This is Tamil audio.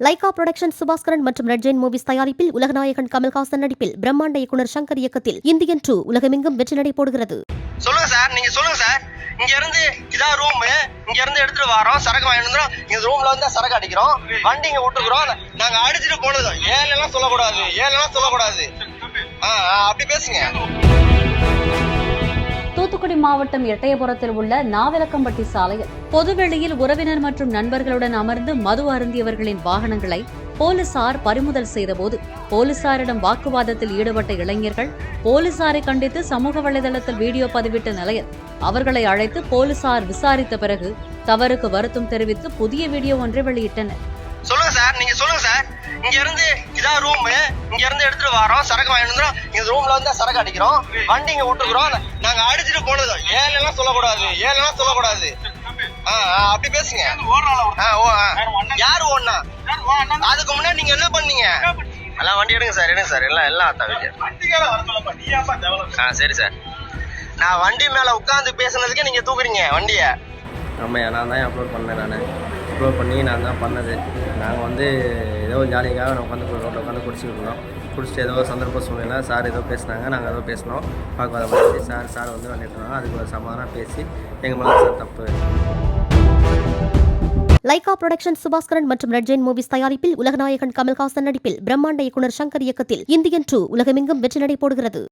லைகா புரொடக்ஷன் சுபாஸ்கரன் மற்றும் ரெட் ஜெயின் மூவிஸ் தயாரிப்பில் உலகநாயகன் கமல்ஹாசன் நடிப்பில் பிரம்மாண்ட இயக்குனர் சங்கர் இயக்கத்தில் இந்தியன் 2 உலகமெங்கும் வெற்றி நடை போடுகிறது. சொல்லுங்க சார், நீங்க சொல்லுங்க சார். இங்க இருந்து இதான் ரூம், இங்க இருந்து எடுத்துட்டு வரோம், சரக்கு வாங்கிட்டு வந்துடும். இந்த ரூம்ல வந்து சரக்கு அடிக்கிறோம், வண்டி இங்க விட்டுக்கிறோம். நாங்க அடிச்சுட்டு போனது ஏழெல்லாம் சொல்லக்கூடாது. அப்படி பேசுங்க. தூத்துக்குடி மாவட்டம் எட்டயபுரத்தில் உள்ள நாவலக்கம்பட்டி சாலையில் பொதுவெளியில் உறவினர் மற்றும் நண்பர்களுடன் அமர்ந்து மது அருந்தியவர்களின் வாகனங்களை போலீசார் பறிமுதல் செய்தபோது போலீசாரிடம் வாக்குவாதத்தில் ஈடுபட்ட இளைஞர்கள் போலீசாரை கண்டித்து சமூக வலைதளத்தில் வீடியோ பதிவிட்ட நிலையில் அவர்களை அழைத்து போலீசார் விசாரித்த பிறகு தவறுக்கு வருத்தம் தெரிவித்து புதிய வீடியோ ஒன்றை வெளியிட்டனர். சொல்லுங்க சார், நீங்க சொல்லுங்க சார். இங்க இருந்து இதான் ரூம், இங்க இருந்து எடுத்துட்டு வரோம், சரக்கு வாங்கிட்டு வந்துடும். இந்த ரூம்ல வந்து சரக்கு அடிக்கிறோம், வண்டி இங்க விட்டுக்கிறோம். நாங்க அடிச்சுட்டு போனது ஏழெல்லாம் சொல்லக்கூடாது. அப்படி பேசுங்க. யாரு ஓடனா? அதுக்கு முன்னாடி நீங்க என்ன பண்ணீங்க? எல்லாம் வண்டி எடுங்க சார், எல்லாம் சரி சார். நான் வண்டி மேல உட்காந்து பேசுனதுக்கே நீங்க தூக்குறீங்க வண்டிய. ஆமாய்யா, நான் தான் அப்லோட் பண்ணி நான் தான் பண்ணது. நாங்கள் வந்து ஏதோ ஜாலிக்காக நான் ரோட்டில் உட்காந்து குடிச்சிட்டு ஏதோ சந்தர்ப்ப சூழ்நிலை சார் ஏதோ பேசினாங்க, நாங்கள் ஏதோ பேசினோம். பார்க்க சார் வந்து வந்துட்டு அதுக்கு ஒரு சமாதானம் பேசி எங்கள் மேலே சார் தப்பு. லைகா புரொடக்ஷன் சுபாஸ்கரன் மற்றும் ரெட் ஜெயின் மூவிஸ் தயாரிப்பில் உலகநாயகன் கமல்ஹாசன் நடிப்பில் பிரம்மாண்ட இயக்குனர் சங்கர் இயக்கத்தில் இந்தியன் 2 உலகமெங்கும் வெற்றி நடை போடுகிறது.